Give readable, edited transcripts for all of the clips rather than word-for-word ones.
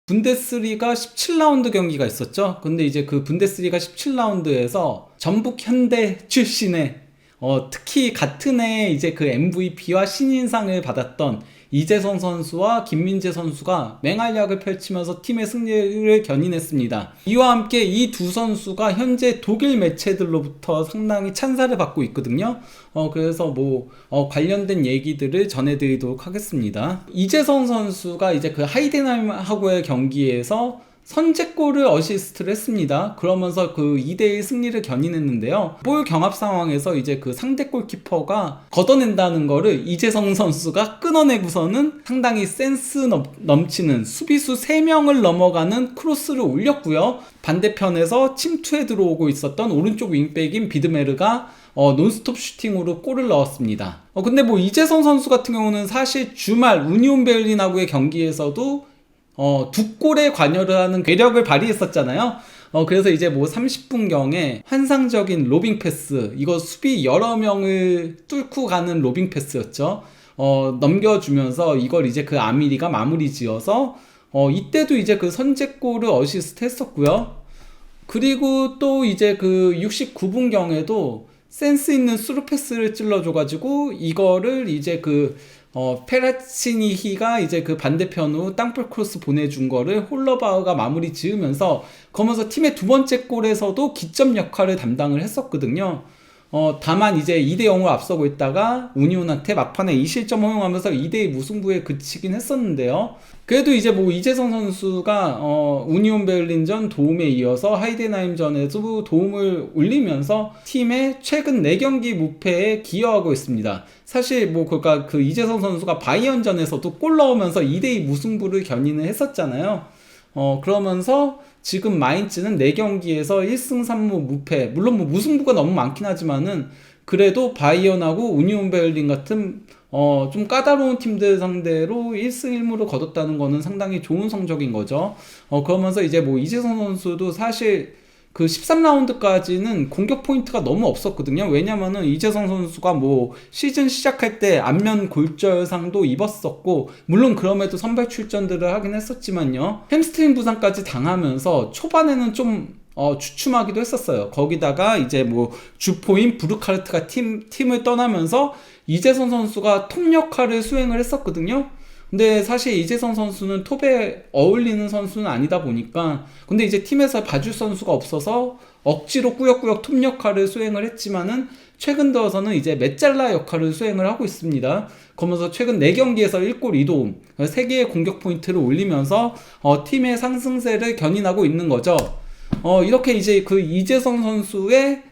분데스리가 17라운드 경기가 있었죠. 근데 이제 그 분데스리가 17라운드에서 전북 현대 출신의 특히 같은 해 이제 그 MVP와 신인상을 받았던 이재성 선수와 김민재 선수가 맹활약을 펼치면서 팀의 승리를 견인했습니다. 이와 함께 이 두 선수가 현재 독일 매체들로부터 상당히 찬사를 받고 있거든요. 그래서 관련된 얘기들을 전해드리도록 하겠습니다. 이재성 선수가 이제 그 하이덴하임하고의 경기에서 선제골을 어시스트를 했습니다. 그러면서 그 2대1 승리를 견인했는데요. 볼 경합 상황에서 이제 그 상대 골키퍼가 걷어낸다는 거를 이재성 선수가 끊어내고서는 상당히 센스 넘치는 수비수 3명을 넘어가는 크로스를 올렸고요. 반대편에서 침투에 들어오고 있었던 오른쪽 윙백인 비드메르가 논스톱 슈팅으로 골을 넣었습니다. 근데 이재성 선수 같은 경우는 사실 주말 우니온 베를린하고의 경기에서도 2골에 관여를 하는 괴력을 발휘했었잖아요. 그래서 이제 30분경에 환상적인 로빙 패스, 이거 수비 여러 명을 뚫고 가는 로빙 패스였죠. 넘겨주면서 이걸 이제 그 아미리가 마무리 지어서 이때도 이제 그 선제골을 어시스트 했었고요. 그리고 또 이제 그 69분경에도 센스 있는 스루 패스를 찔러줘가지고 이거를 이제 페라치니히가 이제 그 반대편으로 땅볼 크로스 보내준 거를 홀러바우가 마무리 지으면서 그러면서 팀의 두 번째 골에서도 기점 역할을 담당을 했었거든요. 다만 이제 2대0으로 앞서고 있다가 우니온한테 막판에 2실점 허용하면서 2대2 무승부에 그치긴 했었는데요. 그래도 이제 이재성 선수가 우니온 베를린전 도움에 이어서 하이덴하임전에도 도움을 올리면서 팀의 최근 4경기 무패에 기여하고 있습니다. 사실 그러니까 그 이재성 선수가 바이언전에서도 골 넣으면서 2대2 무승부를 견인을 했었잖아요. 그러면서 지금 마인츠는 4경기에서 1승 3무 무패. 물론 무승부가 너무 많긴 하지만은 그래도 바이언하고 우니온 베를린 같은 좀 까다로운 팀들 상대로 1승 1무를 거뒀다는 거는 상당히 좋은 성적인 거죠. 그러면서 이제 이재성 선수도 사실 그 13라운드까지는 공격 포인트가 너무 없었거든요. 왜냐면은 이재성 선수가 시즌 시작할 때 안면 골절상도 입었었고, 물론 그럼에도 선발 출전들을 하긴 했었지만요. 햄스트링 부상까지 당하면서 초반에는 좀 주춤하기도 했었어요. 거기다가 이제 주포인 부르카르트가 팀을 떠나면서 이재성 선수가 톱 역할을 수행을 했었거든요. 근데 사실 이재성 선수는 톱에 어울리는 선수는 아니다 보니까, 근데 이제 팀에서 봐줄 선수가 없어서 억지로 꾸역꾸역 톱 역할을 수행을 했지만은 최근 들어서는 이제 메잘라 역할을 수행을 하고 있습니다. 그러면서 최근 4경기에서 1골 2도움 3개의 공격 포인트를 올리면서 팀의 상승세를 견인하고 있는 거죠. 이렇게 이제 그 이재성 선수의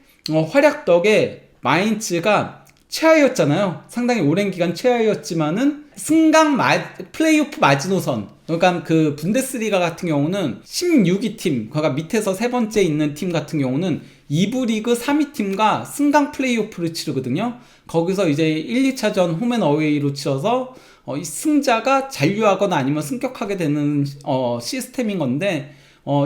활약 덕에 마인츠가 최하였잖아요. 상당히 오랜 기간 최하였지만은 승강 플레이오프 마지노선, 그러니까 그 분데스리가 같은 경우는 16위 팀, 그러니까 밑에서 세 번째 있는 팀 같은 경우는 2부 리그 3위 팀과 승강 플레이오프를 치르거든요. 거기서 이제 1, 2차전 홈앤어웨이로 치러서 승자가 잔류하거나 아니면 승격하게 되는 시스템인 건데,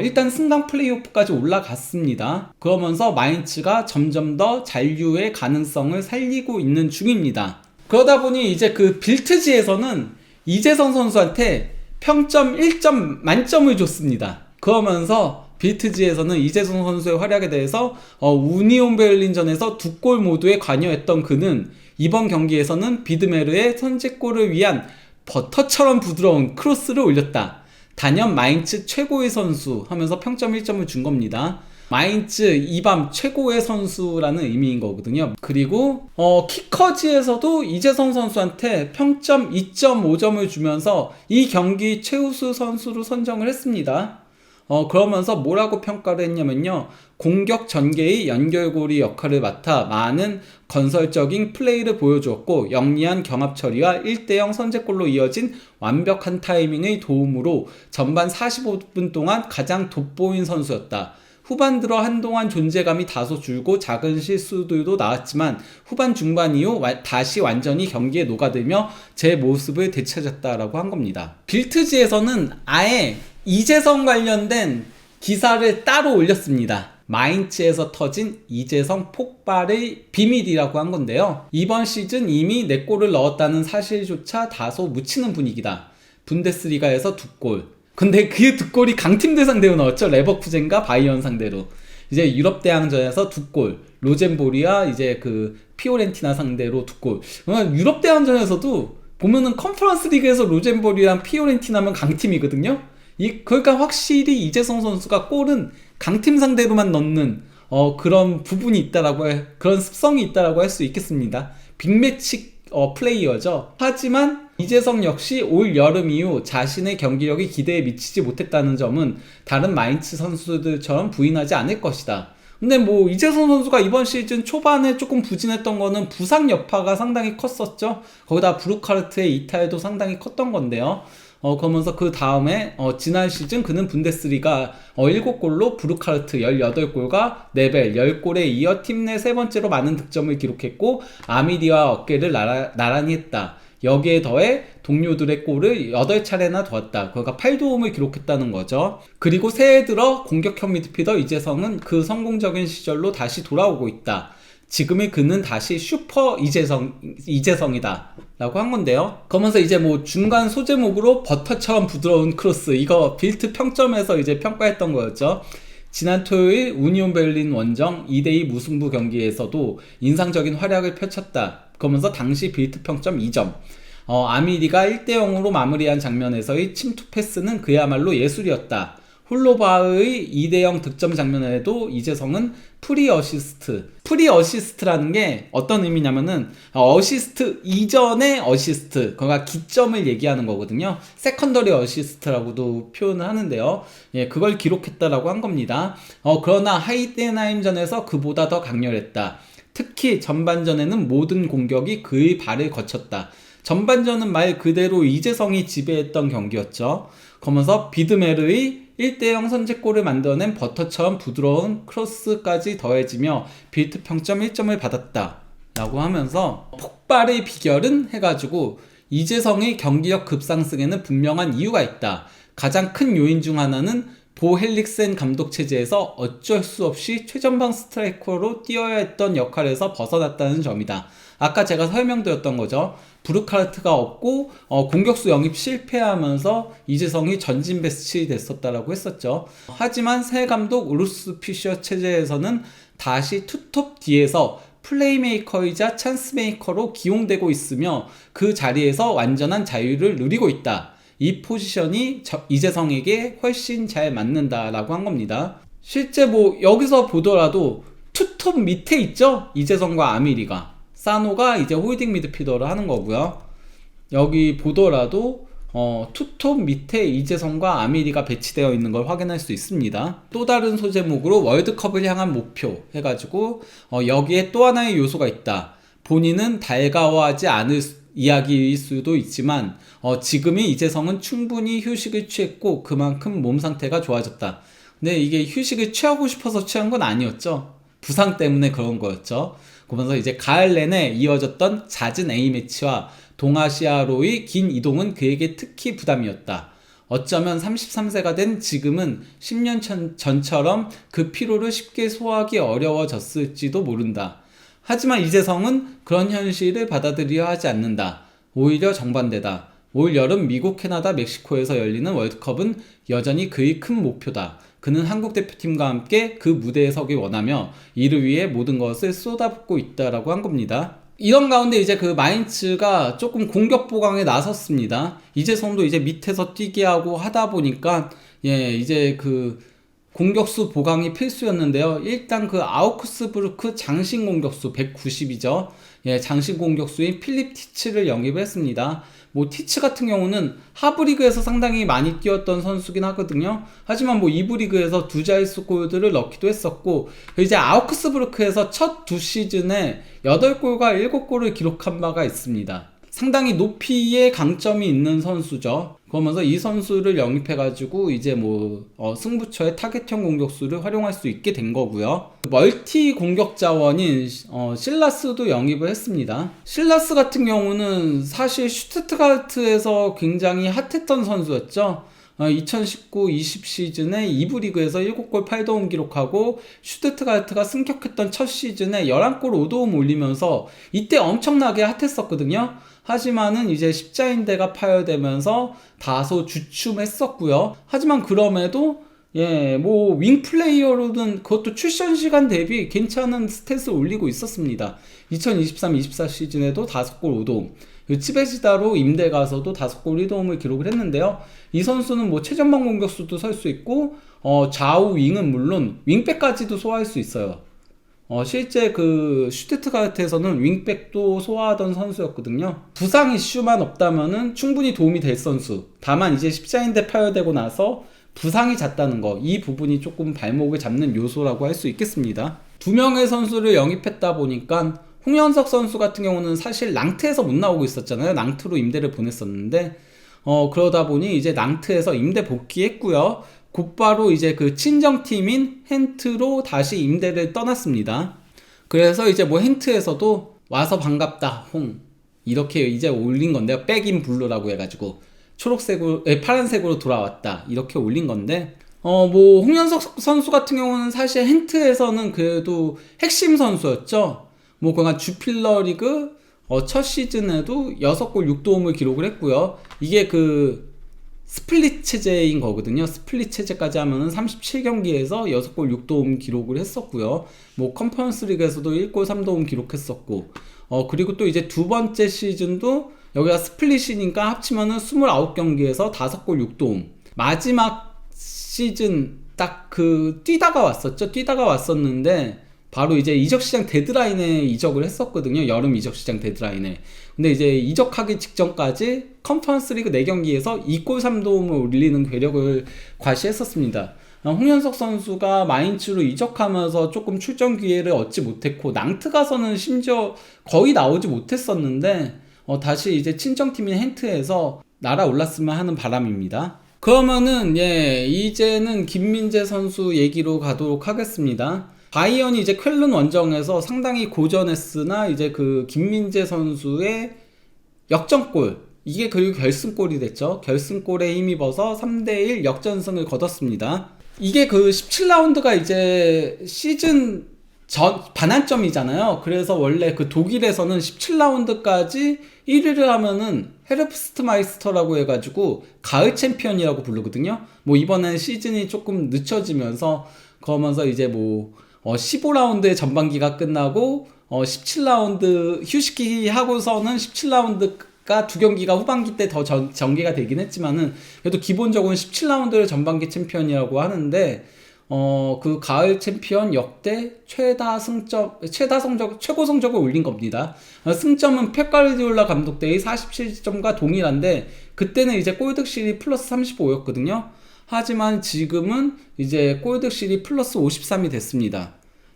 일단 승강 플레이오프까지 올라갔습니다. 그러면서 마인츠가 점점 더 잔류의 가능성을 살리고 있는 중입니다. 그러다 보니 이제 그 빌트지에서는 이재성 선수한테 평점 1점 만점을 줬습니다. 그러면서 빌트지에서는 이재성 선수의 활약에 대해서 우니온 베를린전에서 2골 모두에 관여했던 그는 이번 경기에서는 비드메르의 선제골을 위한 버터처럼 부드러운 크로스를 올렸다. 단연 마인츠 최고의 선수 하면서 평점 1점을 준 겁니다. 마인츠 이밤 최고의 선수라는 의미인 거거든요. 그리고 키커지에서도 이재성 선수한테 평점 2.5점을 주면서 이 경기 최우수 선수로 선정을 했습니다. 그러면서 뭐라고 평가를 했냐면요, 공격 전개의 연결고리 역할을 맡아 많은 건설적인 플레이를 보여주었고, 영리한 경합 처리와 1대0 선제골로 이어진 완벽한 타이밍의 도움으로 전반 45분 동안 가장 돋보인 선수였다. 후반 들어 한동안 존재감이 다소 줄고 작은 실수들도 나왔지만 후반 중반 이후 다시 완전히 경기에 녹아들며 제 모습을 되찾았다라고 한 겁니다. 빌트지에서는 아예 이재성 관련된 기사를 따로 올렸습니다. 마인츠에서 터진 이재성 폭발의 비밀이라고 한 건데요. 이번 시즌 이미 4골을 넣었다는 사실조차 다소 묻히는 분위기다. 분데스리가에서 2골. 근데 그 두 골이 강팀들 상대로 넣었죠. 레버쿠젠과 바이언 상대로. 이제 유럽 대항전에서 두 골, 로젠보리아 이제 그 피오렌티나 상대로 두 골. 유럽 대항전에서도 보면은 컨퍼런스 리그에서 로젠보리랑 피오렌티나면 강팀이거든요. 그러니까 확실히 이재성 선수가 골은 강팀 상대로만 넣는 그런 부분이 있다라고 그런 습성이 있다라고 할 수 있겠습니다. 빅매치 플레이어죠. 하지만 이재성 역시 올 여름 이후 자신의 경기력이 기대에 미치지 못했다는 점은 다른 마인츠 선수들처럼 부인하지 않을 것이다. 근데 뭐 이재성 선수가 이번 시즌 초반에 조금 부진했던 거는 부상 여파가 상당히 컸었죠. 거기다 브루카르트의 이탈도 상당히 컸던 건데요. 그러면서 그 다음에 지난 시즌 그는 분데스리가 7골로 브루카르트 18골과 네벨 10골에 이어 팀 내 세 번째로 많은 득점을 기록했고 아미리와 어깨를 나란히 했다. 여기에 더해 동료들의 골을 8차례나 도왔다. 그러니까 8도움을 기록했다는 거죠. 그리고 새해 들어 공격형 미드필더 이재성은 그 성공적인 시절로 다시 돌아오고 있다. 지금의 그는 다시 슈퍼 이재성이다 라고 한 건데요. 그러면서 이제 뭐 중간 소제목으로 버터처럼 부드러운 크로스, 이거 빌트 평점에서 이제 평가했던 거였죠. 지난 토요일 우니온 베를린 원정 2대2 무승부 경기에서도 인상적인 활약을 펼쳤다. 그러면서 당시 빌트 평점 2점. 아미리가 1대0으로 마무리한 장면에서의 침투 패스는 그야말로 예술이었다. 홀로바의 2대0 득점 장면에도 이재성은 프리 어시스트라는 게 어떤 의미냐면은 어시스트 이전의 어시스트, 그러니까 기점을 얘기하는 거거든요. 세컨더리 어시스트라고도 표현을 하는데요. 예, 그걸 기록했다라고 한 겁니다. 그러나 하이덴하임전에서 그보다 더 강렬했다. 특히 전반전에는 모든 공격이 그의 발을 거쳤다. 전반전은 말 그대로 이재성이 지배했던 경기였죠. 그러면서 비드메르의 1대0 선제골을 만들어낸 버터처럼 부드러운 크로스까지 더해지며 빌트 평점 1점을 받았다 라고 하면서 폭발의 비결은 해가지고 이재성의 경기력 급상승에는 분명한 이유가 있다. 가장 큰 요인 중 하나는 보 헬릭센 감독 체제에서 어쩔 수 없이 최전방 스트라이커로 뛰어야 했던 역할에서 벗어났다는 점이다. 아까 제가 설명드렸던 거죠. 브루카르트가 없고 공격수 영입 실패하면서 이재성이 전진 배치됐었다라고 했었죠. 하지만 새 감독 우루스 피셔 체제에서는 다시 투톱 뒤에서 플레이메이커이자 찬스메이커로 기용되고 있으며 그 자리에서 완전한 자유를 누리고 있다. 이 포지션이 이재성에게 훨씬 잘 맞는다라고 한 겁니다. 실제 뭐 여기서 보더라도 투톱 밑에 있죠? 이재성과 아미리가. 사노가 이제 홀딩 미드필더를 하는 거고요. 여기 보더라도 투톱 밑에 이재성과 아미리가 배치되어 있는 걸 확인할 수 있습니다. 또 다른 소제목으로 월드컵을 향한 목표 해가지고 여기에 또 하나의 요소가 있다. 본인은 달가워하지 않을 이야기일 수도 있지만 지금의 이재성은 충분히 휴식을 취했고 그만큼 몸 상태가 좋아졌다. 근데 이게 휴식을 취하고 싶어서 취한 건 아니었죠. 부상 때문에 그런 거였죠. 그러면서 이제 가을 내내 이어졌던 잦은 A매치와 동아시아로의 긴 이동은 그에게 특히 부담이었다. 어쩌면 33세가 된 지금은 10년 전처럼 그 피로를 쉽게 소화하기 어려워졌을지도 모른다. 하지만 이재성은 그런 현실을 받아들여야 하지 않는다. 오히려 정반대다. 올 여름 미국, 캐나다, 멕시코에서 열리는 월드컵은 여전히 그의 큰 목표다. 그는 한국 대표팀과 함께 그 무대에 서기 원하며 이를 위해 모든 것을 쏟아붓고 있다라고 한 겁니다. 이런 가운데 이제 그 마인츠가 조금 공격 보강에 나섰습니다. 이재성도 이제 밑에서 뛰게 하고 하다 보니까 이제 그 공격수 보강이 필수였는데요. 일단 그 아우크스부르크 장신 공격수 190이죠. 장신 공격수인 필립 티츠를 영입을 했습니다. 뭐 티츠 같은 경우는 하브리그에서 상당히 많이 뛰었던 선수긴 하거든요. 하지만 뭐 이부 리그에서 두 자릿수 골들을 넣기도 했었고, 이제 아우크스부르크에서 첫 두 시즌에 8골과 7골을 기록한 바가 있습니다. 상당히 높이의 강점이 있는 선수죠. 그러면서 이 선수를 영입해가지고 이제 뭐 승부처의 타겟형 공격수를 활용할 수 있게 된 거고요. 멀티 공격 자원인 실라스도 영입을 했습니다. 실라스 같은 경우는 사실 슈투트가르트에서 굉장히 핫했던 선수였죠. 2019-20 시즌에 2부 리그에서 7골 8도움 기록하고 슈투트가르트가 승격했던 첫 시즌에 11골 5도움 올리면서 이때 엄청나게 핫했었거든요. 하지만은 이제 십자인대가 파열되면서 다소 주춤했었고요. 하지만 그럼에도 뭐 윙 플레이어로는 그것도 출전 시간 대비 괜찮은 스탯을 올리고 있었습니다. 2023-24 시즌에도 5골 5도움, 치베시다로 임대 가서도 5골 1도움을 기록을 했는데요. 이 선수는 뭐 최전방 공격수도 설 수 있고 좌우 윙은 물론 윙백까지도 소화할 수 있어요. 실제 그 슈투트가르트에서는 윙백도 소화하던 선수였거든요. 부상 이슈만 없다면은 충분히 도움이 될 선수. 다만 이제 십자인대 파열되고 나서 부상이 잦다는 거, 이 부분이 조금 발목을 잡는 요소라고 할 수 있겠습니다. 두 명의 선수를 영입했다 보니까 홍현석 선수 같은 경우는 사실 낭트에서 못 나오고 있었잖아요. 낭트로 임대를 보냈었는데 그러다 보니 이제 낭트에서 임대 복귀했고요. 곧바로 이제 그 친정팀인 헨트로 다시 임대를 떠났습니다. 그래서 이제 뭐 헨트에서도 와서 반갑다 홍 이렇게 이제 올린 건데요. 백인 블루라고 해가지고 초록색으로 파란색으로 돌아왔다 이렇게 올린 건데 뭐 홍현석 선수 같은 경우는 사실 헨트에서는 그래도 핵심 선수였죠. 뭐 그간 주필러 리그 첫 시즌에도 6골 6도움을 기록을 했고요. 이게 그 스플릿 체제인 거거든요. 스플릿 체제까지 하면은 37경기에서 6골 6도움 기록을 했었고요. 뭐 컨퍼런스 리그에서도 1골 3도움 기록했었고 그리고 또 이제 두 번째 시즌도 여기가 스플릿이니까 합치면은 29경기에서 5골 6도움. 마지막 시즌 딱 그 뛰다가 왔었는데 바로 이제 이적시장 데드라인에 이적을 했었거든요. 여름 이적시장 데드라인에. 근데 이제 이적하기 직전까지 컨퍼런스 리그 4경기에서 2골 3도움을 올리는 괴력을 과시했었습니다. 홍현석 선수가 마인츠로 이적하면서 조금 출전 기회를 얻지 못했고 낭트 가서는 심지어 거의 나오지 못했었는데 다시 이제 친정팀인 헨트에서 날아올랐으면 하는 바람입니다. 그러면은 이제는 김민재 선수 얘기로 가도록 하겠습니다. 바이언이 이제 쾰른 원정에서 상당히 고전했으나 이제 그 김민재 선수의 역전골, 이게 그리고 결승골이 됐죠. 결승골에 힘입어서 3대1 역전승을 거뒀습니다. 이게 그 17라운드가 이제 시즌 전 반환점이잖아요. 그래서 원래 그 독일에서는 17라운드까지 1위를 하면은 헤르프스트마이스터라고 해가지고 가을 챔피언이라고 부르거든요. 뭐 이번엔 시즌이 조금 늦춰지면서 그러면서 이제 뭐 15라운드의 전반기가 끝나고 17라운드 휴식기 하고서는 17라운드가 두 경기가 후반기 때 더 전개가 되긴 했지만은 그래도 기본적으로 17라운드를 전반기 챔피언이라고 하는데 그 가을 챔피언 역대 최고 성적을 올린 겁니다. 승점은 펩 가르디올라 감독 때의 47점과 동일한데 그때는 이제 골득실이 플러스 35였거든요. 하지만 지금은 이제 골득실이 플러스 53이 됐습니다.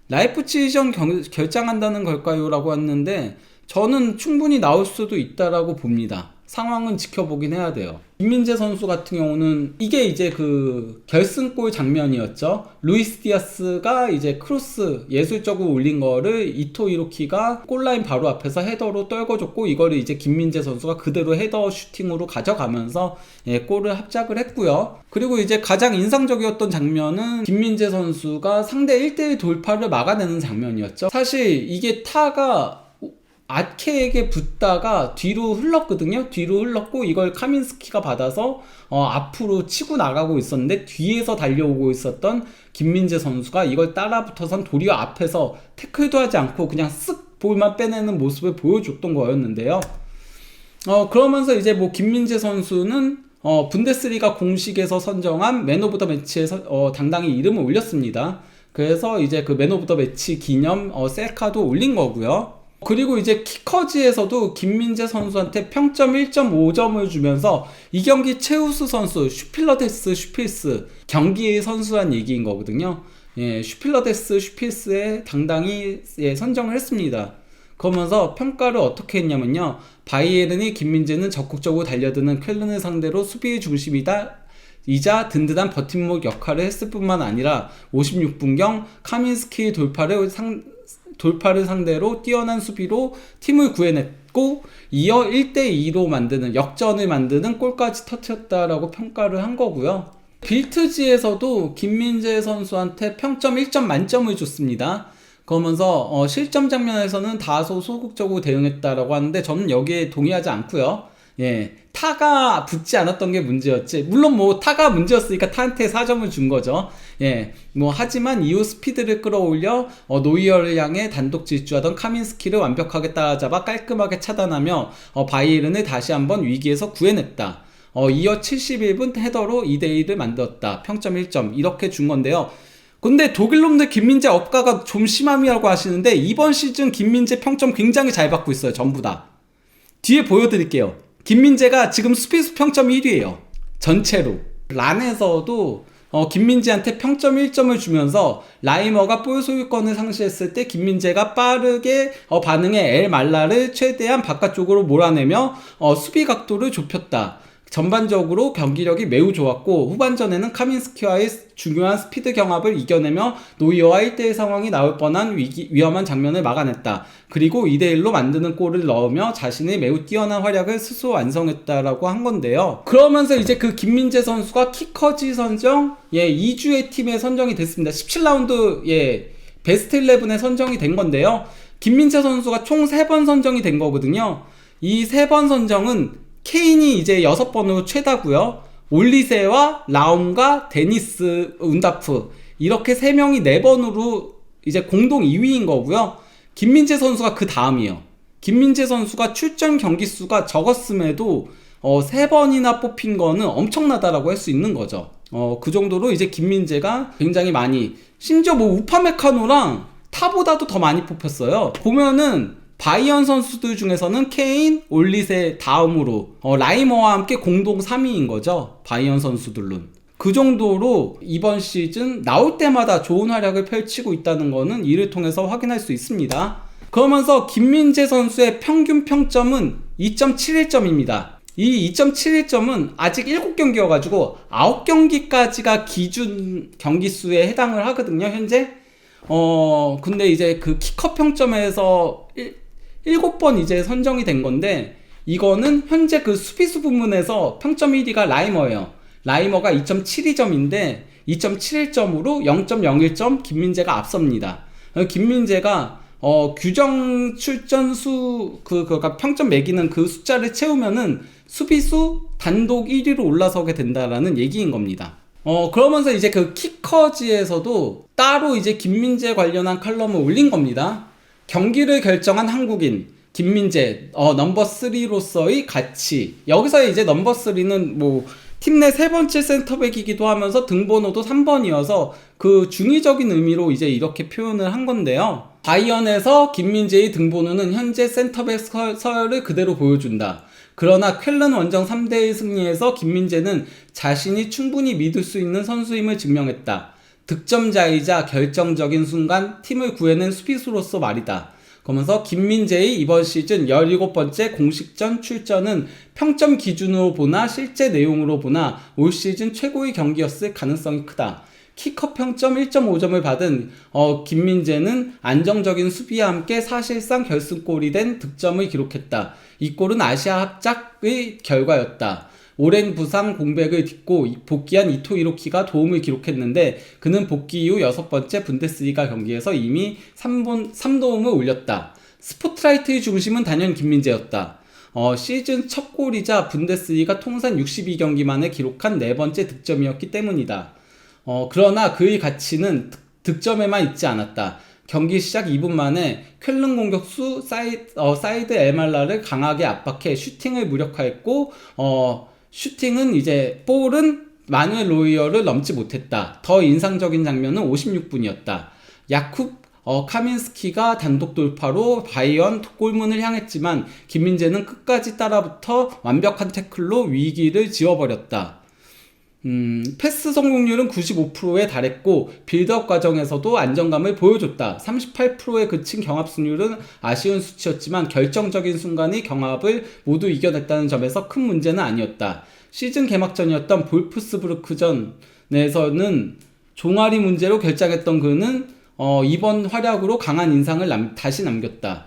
라이프치히전 결장한다는 걸까요? 라고 했는데 저는 충분히 나올 수도 있다라고 봅니다. 상황은 지켜보긴 해야 돼요. 김민재 선수 같은 경우는 이게 이제 그 결승골 장면이었죠. 루이스 디아스가 이제 크로스 예술적으로 올린 거를 이토 이로키가 골라인 바로 앞에서 헤더로 떨궈줬고 이거를 이제 김민재 선수가 그대로 헤더 슈팅으로 가져가면서 골을 합작을 했고요. 그리고 이제 가장 인상적이었던 장면은 김민재 선수가 상대 1대1 돌파를 막아내는 장면이었죠. 사실 이게 타가 아케에게 붙다가 뒤로 흘렀거든요. 뒤로 흘렀고 이걸 카민스키가 받아서 앞으로 치고 나가고 있었는데 뒤에서 달려오고 있었던 김민재 선수가 이걸 따라붙어선 도리어 앞에서 태클도 하지 않고 그냥 쓱 볼만 빼내는 모습을 보여줬던 거였는데요. 그러면서 이제 뭐 김민재 선수는 분데스리가 공식에서 선정한 맨 오브 더 매치에서 당당히 이름을 올렸습니다. 그래서 이제 그 맨 오브 더 매치 기념 셀카도 올린 거고요. 그리고 이제 키커즈에서도 김민재 선수한테 평점 1.5점을 주면서 이 경기 최우수 선수 슈필러데스 슈필스 경기의 선수란 얘기인 거거든요. 슈필러데스 슈필스에 당당히 선정을 했습니다. 그러면서 평가를 어떻게 했냐면요. 바이에른이 김민재는 적극적으로 달려드는 쾰른을 상대로 수비의 중심이다. 이자 든든한 버팀목 역할을 했을 뿐만 아니라 56분경 카민스키의 돌파를 돌파를 상대로 뛰어난 수비로 팀을 구해냈고 이어 1대2로 만드는 역전을 만드는 골까지 터뜨렸다라고 평가를 한 거고요. 빌트지에서도 김민재 선수한테 평점 1점 만점을 줬습니다. 그러면서 실점 장면에서는 다소 소극적으로 대응했다라고 하는데 저는 여기에 동의하지 않고요. 예, 타가 붙지 않았던 게 문제였지. 물론 뭐 타가 문제였으니까 타한테 4점을 준 거죠. 예, 뭐 하지만 이후 스피드를 끌어올려 노이어를 향해 단독 질주하던 카민스키를 완벽하게 따라잡아 깔끔하게 차단하며 바이에른을 다시 한번 위기에서 구해냈다. 이어 71분 헤더로 2대1을 만들었다. 평점 1점 이렇게 준 건데요. 근데 독일놈들 김민재 억가가 좀 심함이라고 하시는데 이번 시즌 김민재 평점 굉장히 잘 받고 있어요. 전부 다. 뒤에 보여드릴게요. 김민재가 지금 수비수 평점 1위에요. 전체로. 란에서도 김민재한테 평점 1점을 주면서 라이머가 볼 소유권을 상실했을 때 김민재가 빠르게 반응해 엘 말라를 최대한 바깥쪽으로 몰아내며 수비 각도를 좁혔다. 전반적으로 경기력이 매우 좋았고 후반전에는 카민스키와의 중요한 스피드 경합을 이겨내며 노이어와 1대1 상황이 나올 뻔한 위험한 장면을 막아냈다. 그리고 2대1로 만드는 골을 넣으며 자신의 매우 뛰어난 활약을 스스로 완성했다라고 한 건데요. 그러면서 이제 그 김민재 선수가 키커지 선정 2주의 팀에 선정이 됐습니다. 17라운드 베스트 11에 선정이 된 건데요. 김민재 선수가 총 3번 선정이 된 거거든요. 이 3번 선정은 케인이 이제 6번으로 최다고요. 올리세와 라움과 데니스 운다프 이렇게 3명이 4번으로 이제 공동 2위인 거고요. 김민재 선수가 그 다음이에요. 김민재 선수가 출전 경기 수가 적었음에도 3번이나 뽑힌 거는 엄청나다라고 할 수 있는 거죠. 그 정도로 이제 김민재가 굉장히 많이, 심지어 뭐 우파메카노랑 타보다도 더 많이 뽑혔어요. 보면은 바이언 선수들 중에서는 케인, 올리세 다음으로 라이머와 함께 공동 3위인 거죠. 바이언 선수들은. 그 정도로 이번 시즌 나올 때마다 좋은 활약을 펼치고 있다는 거는 이를 통해서 확인할 수 있습니다. 그러면서 김민재 선수의 평균 평점은 2.71점입니다. 이 2.71점은 아직 7경기여가지고 9경기까지가 기준 경기수에 해당을 하거든요, 현재. 근데 이제 그 키커 평점에서 7번 이제 선정이 된 건데, 이거는 현재 그 수비수 부문에서 평점 1위가 라이머예요. 라이머가 2.72점인데 2.71점으로 0.01점 김민재가 앞섭니다. 김민재가 규정 출전수 그러니까 평점 매기는 그 숫자를 채우면은 수비수 단독 1위로 올라서게 된다라는 얘기인 겁니다. 그러면서 이제 그 키커지에서도 따로 이제 김민재 관련한 칼럼을 올린 겁니다. 경기를 결정한 한국인 김민재 넘버 3로서의 가치. 여기서 이제 넘버 3는 뭐 팀 내 3번째 센터백이기도 하면서 등번호도 3번이어서 그 중의적인 의미로 이제 이렇게 표현을 한 건데요. 바이언에서 김민재의 등번호는 현재 센터백 서열을 그대로 보여준다. 그러나 쾰른 원정 3대1 승리에서 김민재는 자신이 충분히 믿을 수 있는 선수임을 증명했다. 득점자이자 결정적인 순간 팀을 구해낸 수비수로서 말이다. 그러면서 김민재의 이번 시즌 17번째 공식전 출전은 평점 기준으로 보나 실제 내용으로 보나 올 시즌 최고의 경기였을 가능성이 크다. 키커 평점 1.5점을 받은 김민재는 안정적인 수비와 함께 사실상 결승골이 된 득점을 기록했다. 이 골은 아시아 합작의 결과였다. 오랜 부상 공백을 딛고 복귀한 이토 이로키가 도움을 기록했는데 그는 복귀 이후 6번째 분데스리가 경기에서 이미 3도움을 올렸다. 스포트라이트의 중심은 단연 김민재였다. 시즌 첫 골이자 분데스리가 통산 62경기 만에 기록한 4번째 득점이었기 때문이다. 그러나 그의 가치는 득점에만 있지 않았다. 경기 시작 2분 만에 쾰른 공격수 사이드 엘말라를 강하게 압박해 슈팅을 무력화했고 슈팅은 이제 볼은 마누엘 로이어를 넘지 못했다. 더 인상적인 장면은 56분이었다. 야쿱 카민스키가 단독 돌파로 바이언 골문을 향했지만 김민재는 끝까지 따라붙어 완벽한 태클로 위기를 지워버렸다. 패스 성공률은 95%에 달했고 빌드업 과정에서도 안정감을 보여줬다. 38%에 그친 경합 승률은 아쉬운 수치였지만 결정적인 순간의 경합을 모두 이겨냈다는 점에서 큰 문제는 아니었다. 시즌 개막전이었던 볼프스부르크전에서는 종아리 문제로 결장했던 그는 이번 활약으로 강한 인상을 다시 남겼다.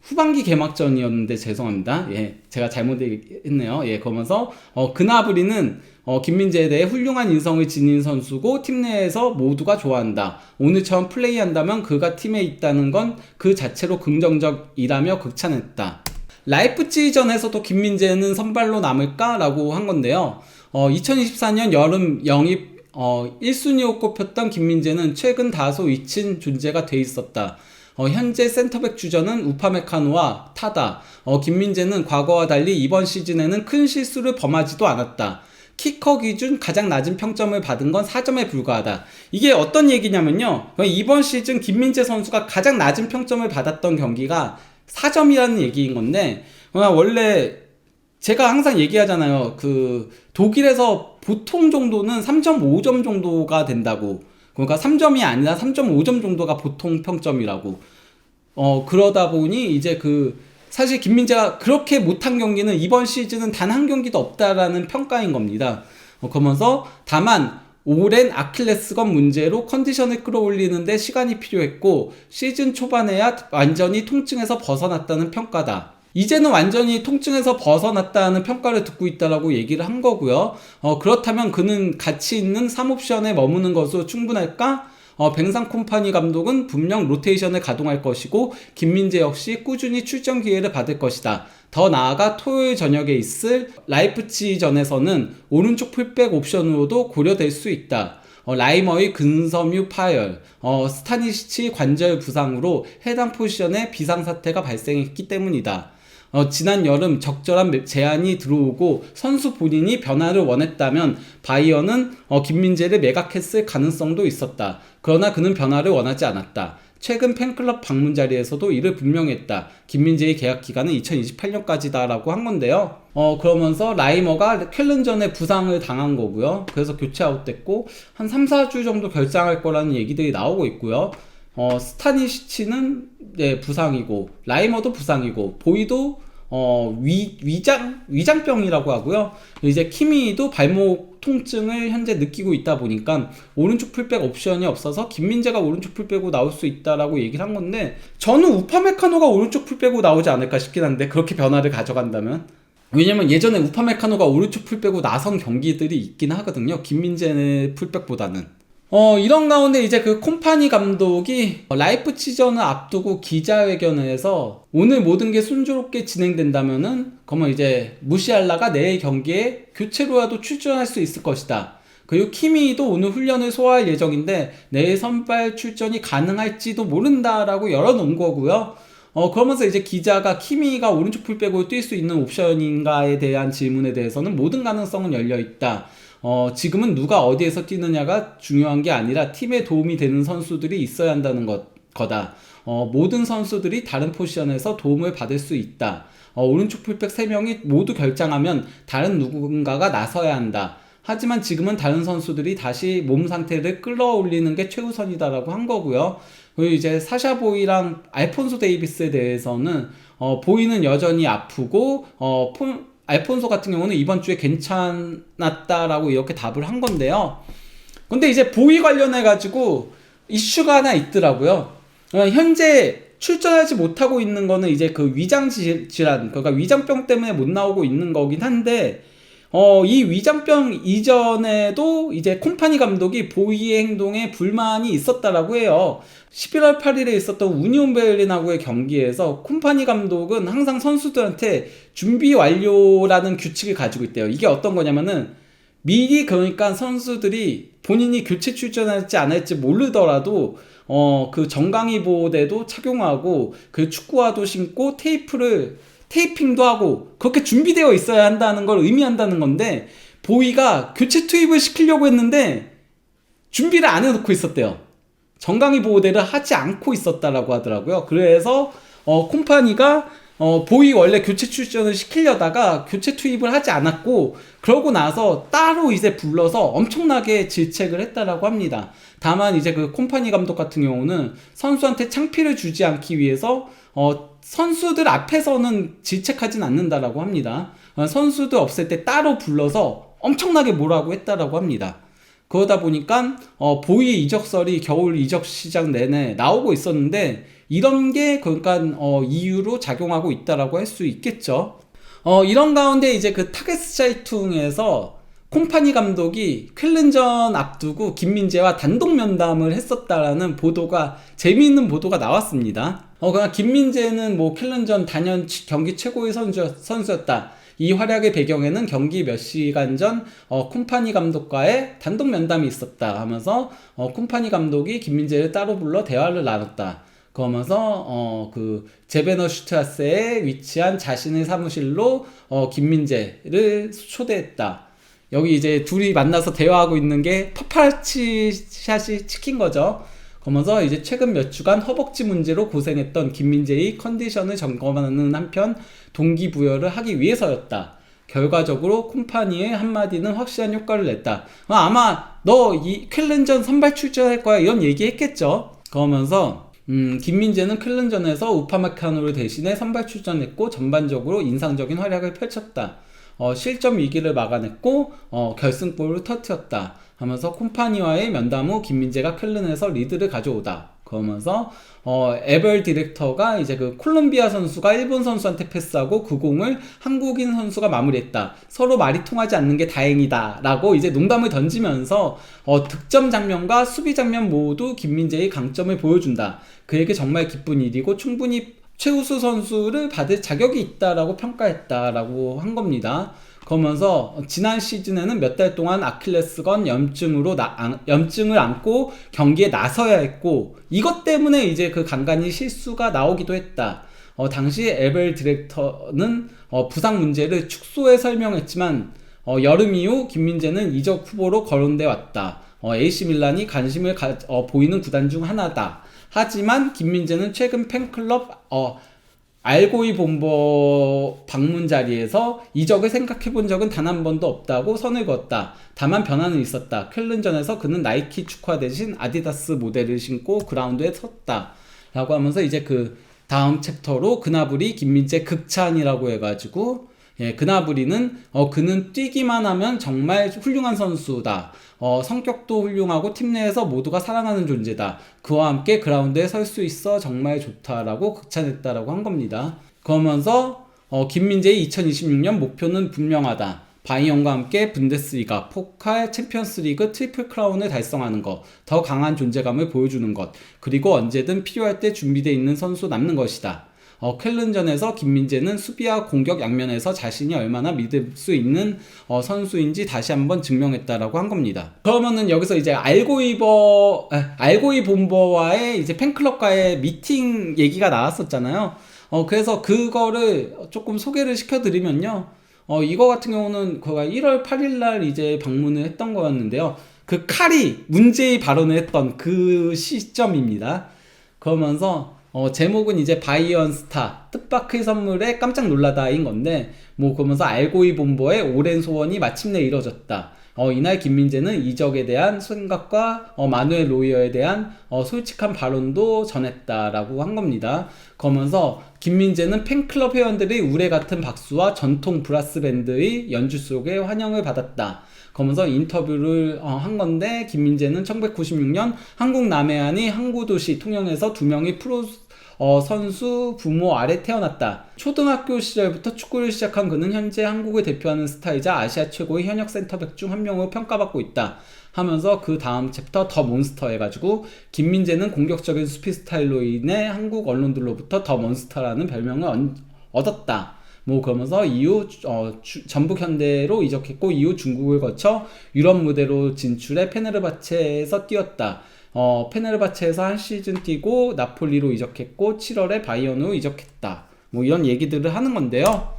후반기 개막전이었는데 죄송합니다. 예, 제가 잘못했네요. 예, 그러면서 그나브리는 김민재에 대해 훌륭한 인성을 지닌 선수고 팀 내에서 모두가 좋아한다. 오늘처럼 플레이한다면 그가 팀에 있다는 건 그 자체로 긍정적이라며 극찬했다. 라이프치히전에서도 김민재는 선발로 남을까라고 한 건데요. 2024년 여름 영입 1순위로 꼽혔던 김민재는 최근 다소 잊힌 존재가 돼 있었다. 현재 센터백 주전은 우파메카노와 타다. 김민재는 과거와 달리 이번 시즌에는 큰 실수를 범하지도 않았다. 키커 기준 가장 낮은 평점을 받은 건 4점에 불과하다. 이게 어떤 얘기냐면요. 이번 시즌 김민재 선수가 가장 낮은 평점을 받았던 경기가 4점이라는 얘기인 건데, 원래 제가 항상 얘기하잖아요. 독일에서 보통 정도는 3.5점 정도가 된다고. 그러니까 3점이 아니라 3.5점 정도가 보통 평점이라고. 그러다 보니 이제 사실 김민재가 그렇게 못한 경기는 이번 시즌은 단 한 경기도 없다라는 평가인 겁니다. 그러면서 다만 오랜 아킬레스건 문제로 컨디션을 끌어올리는데 시간이 필요했고 시즌 초반에야 완전히 통증에서 벗어났다는 평가다. 이제는 완전히 통증에서 벗어났다는 평가를 듣고 있다라고 얘기를 한 거고요. 그렇다면 그는 가치 있는 3옵션에 머무는 것으로 충분할까? 뱅상 콤파니 감독은 분명 로테이션을 가동할 것이고 김민재 역시 꾸준히 출전 기회를 받을 것이다. 더 나아가 토요일 저녁에 있을 라이프치히전에서는 오른쪽 풀백 옵션으로도 고려될 수 있다. 라이머의 근섬유 파열, 스타니시치 관절 부상으로 해당 포지션에 비상사태가 발생했기 때문이다. 지난 여름 적절한 제안이 들어오고 선수 본인이 변화를 원했다면 바이언은 김민재를 매각했을 가능성도 있었다. 그러나 그는 변화를 원하지 않았다. 최근 팬클럽 방문 자리에서도 이를 분명히 했다. 김민재의 계약 기간은 2028년까지다 라고 한 건데요. 그러면서 라이머가 쾰른전에 부상을 당한 거고요. 그래서 교체 아웃됐고 한 3, 4주 정도 결장할 거라는 얘기들이 나오고 있고요. 스타니시치는 네, 부상이고 라이머도 부상이고 보이도 위장병이라고 하고요. 이제 키미도 발목 통증을 현재 느끼고 있다 보니까 오른쪽 풀백 옵션이 없어서 김민재가 오른쪽 풀백으로 나올 수 있다라고 얘기를 한 건데 저는 우파메카노가 오른쪽 풀백으로 나오지 않을까 싶긴 한데 그렇게 변화를 가져간다면 왜냐면 예전에 우파메카노가 오른쪽 풀백으로 나선 경기들이 있긴 하거든요. 김민재의 풀백보다는. 이런 가운데 이제 콤파니 감독이 라이프치히전을 앞두고 기자회견을 해서 오늘 모든 게 순조롭게 진행된다면은 그러면 이제 무시알라가 내일 경기에 교체로라도 출전할 수 있을 것이다. 그리고 키미도 오늘 훈련을 소화할 예정인데 내일 선발 출전이 가능할지도 모른다라고 열어놓은 거고요. 그러면서 이제 기자가 키미가 오른쪽 풀백으로 뛸 수 있는 옵션인가에 대한 질문에 대해서는 모든 가능성은 열려있다. 지금은 누가 어디에서 뛰느냐가 중요한 게 아니라 팀에 도움이 되는 선수들이 있어야 한다는 거다. 모든 선수들이 다른 포지션에서 도움을 받을 수 있다. 오른쪽 풀백 3명이 모두 결장하면 다른 누군가가 나서야 한다. 하지만 지금은 다른 선수들이 다시 몸 상태를 끌어올리는 게 최우선이다라고 한 거고요. 그리고 이제 사샤 보이랑 알폰소 데이비스에 대해서는 보이는 여전히 아프고 알폰소 같은 경우는 이번 주에 괜찮았다라고 이렇게 답을 한 건데요. 근데 이제 보이 관련해가지고 이슈가 하나 있더라고요. 현재 출전하지 못하고 있는 거는 이제 위장 질환, 그러니까 위장병 때문에 못 나오고 있는 거긴 한데, 이 위장병 이전에도 이제 콤파니 감독이 보이의 행동에 불만이 있었다라고 해요. 11월 8일에 있었던 우니온 베를린하고의 경기에서 콤파니 감독은 항상 선수들한테 준비 완료라는 규칙을 가지고 있대요. 이게 어떤 거냐면은 미리 그러니까 선수들이 본인이 교체 출전할지 안 할지 모르더라도 정강이 보호대도 착용하고 축구화도 신고 테이핑도 하고 그렇게 준비되어 있어야 한다는 걸 의미한다는 건데 보이가 교체 투입을 시키려고 했는데 준비를 안 해놓고 있었대요. 정강이 보호대를 하지 않고 있었다라고 하더라고요. 그래서 콤파니가 보이 원래 교체 출전을 시키려다가 교체 투입을 하지 않았고 그러고 나서 따로 이제 불러서 엄청나게 질책을 했다라고 합니다. 다만 이제 콤파니 감독 같은 경우는 선수한테 창피를 주지 않기 위해서 선수들 앞에서는 질책하진 않는다라고 합니다. 선수들 없을 때 따로 불러서 엄청나게 뭐라고 했다라고 합니다. 그러다 보니까 보이 이적설이 겨울 이적 시장 내내 나오고 있었는데 이런 게 그러니까 이유로 작용하고 있다라고 할 수 있겠죠. 이런 가운데 이제 그 타겟사이퉁에서 콤파니 감독이 쾰른전 앞두고 김민재와 단독 면담을 했었다라는 보도가, 재미있는 보도가 나왔습니다. 그냥 김민재는 뭐 쾰른전 단연 경기 최고의 선수였다. 이 활약의 배경에는 경기 몇 시간 전 콤파니 감독과의 단독 면담이 있었다 하면서 콤파니 감독이 김민재를 따로 불러 대화를 나눴다. 그러면서 그 제베너 슈트라스에 위치한 자신의 사무실로 김민재를 초대했다. 여기 이제 둘이 만나서 대화하고 있는 게 파파라치 샷이 찍힌 거죠. 그러면서 이제 최근 몇 주간 허벅지 문제로 고생했던 김민재의 컨디션을 점검하는 한편 동기부여를 하기 위해서였다. 결과적으로 콤파니의 한마디는 확실한 효과를 냈다. 아마 너 이 쾰른전 선발 출전할 거야 이런 얘기 했겠죠. 그러면서 김민재는 쾰른전에서 우파메카노를 대신해 선발 출전했고 전반적으로 인상적인 활약을 펼쳤다. 실점 위기를 막아냈고 결승골을 터뜨렸다 하면서 콤파니와의 면담 후 김민재가 쾰른에서 리드를 가져오다. 그러면서 에벌 디렉터가 이제 그 콜롬비아 선수가 일본 선수한테 패스하고 그 공을 한국인 선수가 마무리했다. 서로 말이 통하지 않는 게 다행이다 라고 이제 농담을 던지면서 득점 장면과 수비 장면 모두 김민재의 강점을 보여준다. 그에게 정말 기쁜 일이고 충분히 최우수 선수를 받을 자격이 있다라고 평가했다라고 한 겁니다. 그러면서 지난 시즌에는 몇 달 동안 아킬레스건 염증을 안고 경기에 나서야 했고 이것 때문에 이제 그 간간히 실수가 나오기도 했다. 당시 에벨 디렉터는 부상 문제를 축소해 설명했지만 여름 이후 김민재는 이적 후보로 거론돼 왔다. AC 밀란이 관심을 보이는 구단 중 하나다. 하지만 김민재는 최근 팬클럽 알고이 본버 방문 자리에서 이적을 생각해 본 적은 단 한 번도 없다고 선을 그었다. 다만 변화는 있었다. 쾰른전에서 그는 나이키 축화 대신 아디다스 모델을 신고 그라운드에 섰다. 라고 하면서 이제 그 다음 챕터로 그나브리 김민재 극찬이라고 해가지고 그나브리는 그는 뛰기만 하면 정말 훌륭한 선수다. 성격도 훌륭하고 팀 내에서 모두가 사랑하는 존재다. 그와 함께 그라운드에 설 수 있어 정말 좋다라고 극찬했다라고 한 겁니다. 그러면서 김민재의 2026년 목표는 분명하다. 바이언과 함께 분데스리가, 포칼, 챔피언스리그 트리플 크라운을 달성하는 것, 더 강한 존재감을 보여주는 것, 그리고 언제든 필요할 때 준비되어 있는 선수 남는 것이다. 쾰른전에서 김민재는 수비와 공격 양면에서 자신이 얼마나 믿을 수 있는 선수인지 다시 한번 증명했다라고 한 겁니다. 그러면은 여기서 이제 알고이 본버와의 이제 팬클럽과의 미팅 얘기가 나왔었잖아요. 그래서 그거를 조금 소개를 시켜드리면요. 이거 같은 경우는 그가 1월 8일날 이제 방문을 했던 거였는데요. 그 칼이 문제의 발언을 했던 그 시점입니다. 그러면서 제목은 이제 바이언 스타 뜻밖의 선물에 깜짝 놀라다인 건데 그러면서 알고이 본버의 오랜 소원이 마침내 이뤄졌다. 이날 김민재는 이적에 대한 생각과 마누엘 노이어에 대한 솔직한 발언도 전했다라고 한 겁니다. 그러면서 김민재는 팬클럽 회원들의 우레같은 박수와 전통 브라스 밴드의 연주 속에 환영을 받았다. 그러면서 인터뷰를 한 건데 김민재는 1996년 한국 남해안의 항구도시 통영에서 2명의 프로 선수 부모 아래 태어났다. 초등학교 시절부터 축구를 시작한 그는 현재 한국을 대표하는 스타이자 아시아 최고의 현역 센터백 중 한 명으로 평가받고 있다. 하면서 그 다음 챕터 더 몬스터 해가지고 김민재는 공격적인 수비 스타일로 인해 한국 언론들로부터 더 몬스터라는 별명을 얻었다. 그러면서 이후 전북 현대로 이적했고 이후 중국을 거쳐 유럽 무대로 진출해 페네르바체에서 뛰었다. 페네르바체에서 한 시즌 뛰고 나폴리로 이적했고 7월에 바이언으로 이적했다. 이런 얘기들을 하는 건데요.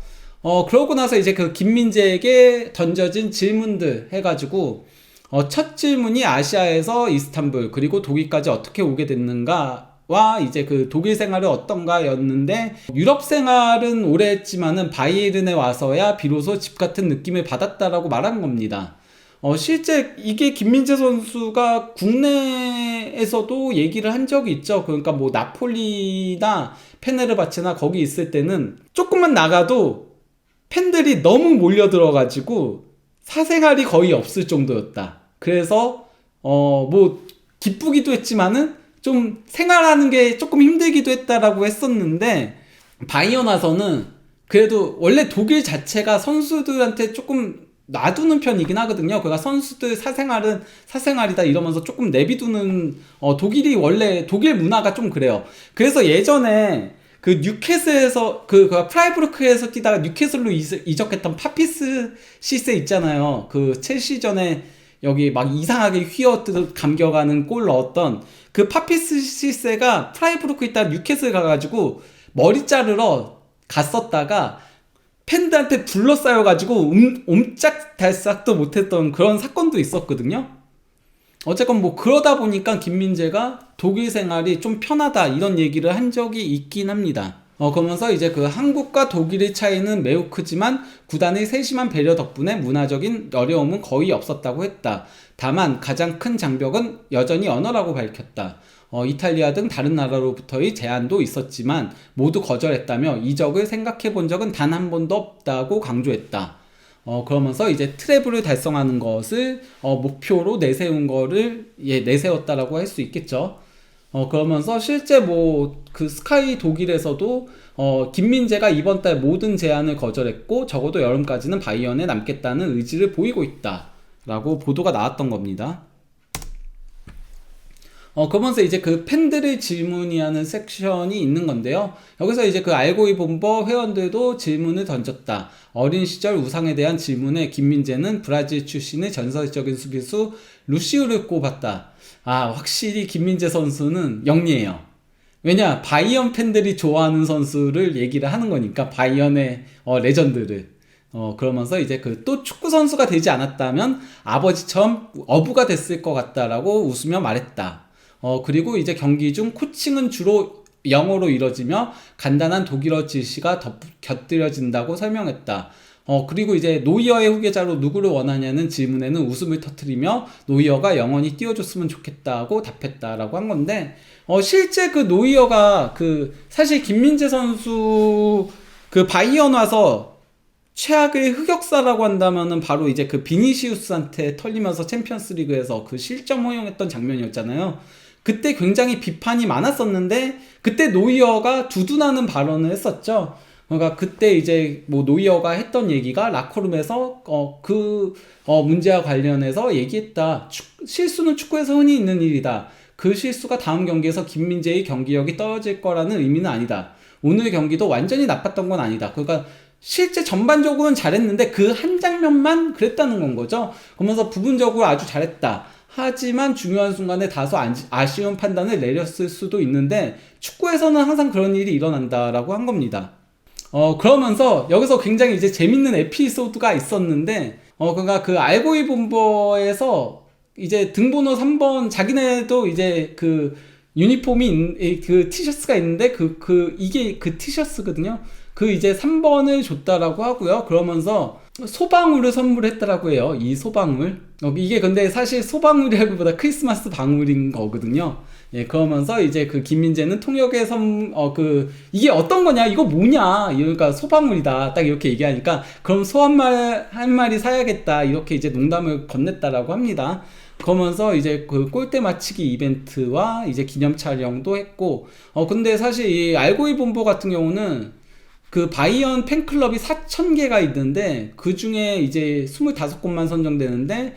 그러고 나서 이제 그 김민재에게 던져진 질문들 해가지고 첫 질문이 아시아에서 이스탄불 그리고 독일까지 어떻게 오게 됐는가 와 이제 그 독일 생활은 어떤가 였는데 유럽 생활은 오래 했지만은 바이에른에 와서야 비로소 집 같은 느낌을 받았다라고 말한 겁니다. 실제 이게 김민재 선수가 국내에서도 얘기를 한 적이 있죠. 그러니까 나폴리나 페네르바체나 거기 있을 때는 조금만 나가도 팬들이 너무 몰려들어가지고 사생활이 거의 없을 정도였다. 그래서 뭐 기쁘기도 했지만은 좀 생활하는 게 조금 힘들기도 했다라고 했었는데, 바이언 와서는 그래도 원래 독일 자체가 선수들한테 조금 놔두는 편이긴 하거든요. 그러니까 선수들 사생활은 사생활이다 이러면서 조금 내비두는, 독일이 원래 독일 문화가 좀 그래요. 그래서 예전에 그 뉴캐슬에서 그 프라이부르크에서 뛰다가 뉴캐슬로 이적했던 파피스 시세 있잖아요. 그 첼시전에 여기 막 이상하게 휘어뜨 감겨가는 골 넣었던 그 파피스 시세가 프라이부르크 있다가 뉴캐슬 가가지고 머리 자르러 갔었다가 팬들한테 둘러싸여가지고 옴짝달싹도 못했던 그런 사건도 있었거든요. 어쨌건 뭐 그러다 보니까 김민재가 독일 생활이 좀 편하다 이런 얘기를 한 적이 있긴 합니다. 그러면서 이제 그 한국과 독일의 차이는 매우 크지만 구단의 세심한 배려 덕분에 문화적인 어려움은 거의 없었다고 했다. 다만 가장 큰 장벽은 여전히 언어라고 밝혔다. 이탈리아 등 다른 나라로부터의 제안도 있었지만 모두 거절했다며 이적을 생각해 본 적은 단 한 번도 없다고 강조했다. 그러면서 이제 트래블을 달성하는 것을 목표로 내세운 거를 내세웠다라고 할 수 있겠죠. 그러면서 실제 뭐 그 스카이 독일에서도 김민재가 이번 달 모든 제안을 거절했고 적어도 여름까지는 바이언에 남겠다는 의지를 보이고 있다라고 보도가 나왔던 겁니다. 그러면서 이제 그 팬들의 질문이라는 섹션이 있는 건데요. 여기서 이제 그 알고이 본버 회원들도 질문을 던졌다. 어린 시절 우상에 대한 질문에 김민재는 브라질 출신의 전설적인 수비수 루시우를 꼽았다. 확실히 김민재 선수는 영리해요. 왜냐, 바이언 팬들이 좋아하는 선수를 얘기를 하는 거니까, 바이언의 레전드를. 그러면서 이제 그 또 축구 선수가 되지 않았다면 아버지처럼 어부가 됐을 것 같다라고 웃으며 말했다. 그리고 이제 경기 중 코칭은 주로 영어로 이뤄지며 간단한 독일어 지시가 곁들여진다고 설명했다. 그리고 이제 노이어의 후계자로 누구를 원하냐는 질문에는 웃음을 터뜨리며 노이어가 영원히 뛰어줬으면 좋겠다고 답했다라고 한 건데, 실제 그 노이어가 사실 김민재 선수 그 바이언 와서 최악의 흑역사라고 한다면은 바로 이제 그 비니시우스한테 털리면서 챔피언스 리그에서 그 실점 허용했던 장면이었잖아요. 그때 굉장히 비판이 많았었는데, 그때 노이어가 두둔하는 발언을 했었죠. 그러니까 그때 이제 뭐 노이어가 했던 얘기가 라커룸에서 문제와 관련해서 얘기했다. 실수는 축구에서 흔히 있는 일이다. 그 실수가 다음 경기에서 김민재의 경기력이 떨어질 거라는 의미는 아니다. 오늘 경기도 완전히 나빴던 건 아니다. 그러니까 실제 전반적으로는 잘했는데 그 한 장면만 그랬다는 건 거죠. 그러면서 부분적으로 아주 잘했다. 하지만 중요한 순간에 다소 아쉬운 판단을 내렸을 수도 있는데 축구에서는 항상 그런 일이 일어난다라고 한 겁니다. 그러면서 여기서 굉장히 이제 재밌는 에피소드가 있었는데, 그러니까 그 알고이 본버에서 이제 등번호 3번 자기네도 이제 그 유니폼이 그 티셔츠가 있는데 이게 그 티셔츠거든요. 그 이제 3번을 줬다라고 하고요. 그러면서 소방울을 선물했다라고 해요. 이 소방울. 이게 근데 사실 소방울이라기보다 크리스마스 방울인 거거든요. 예, 그러면서 이제 그 김민재는 통역의 이게 어떤 거냐? 이거 뭐냐? 그러니까 소방울이다. 딱 이렇게 얘기하니까 그럼 소 한 마리 사야겠다. 이렇게 이제 농담을 건넸다라고 합니다. 그러면서 이제 그 골대 맞히기 이벤트와 이제 기념 촬영도 했고, 근데 사실 이 알고이 본보 같은 경우는 그 바이언 팬클럽이 4,000개가 있는데 그 중에 이제 25곳만 선정되는데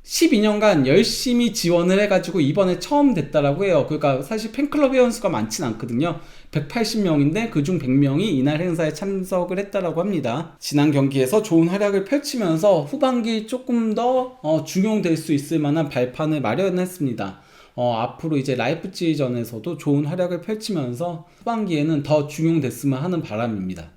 12년간 열심히 지원을 해가지고 이번에 처음 됐다라고 해요. 그러니까 사실 팬클럽 회원수가 많진 않거든요. 180명인데 그중 100명이 이날 행사에 참석을 했다라고 합니다. 지난 경기에서 좋은 활약을 펼치면서 후반기 조금 더 중용될 수 있을 만한 발판을 마련했습니다. 앞으로 이제 라이프치히전에서도 좋은 활약을 펼치면서 후반기에는 더 중용됐으면 하는 바람입니다.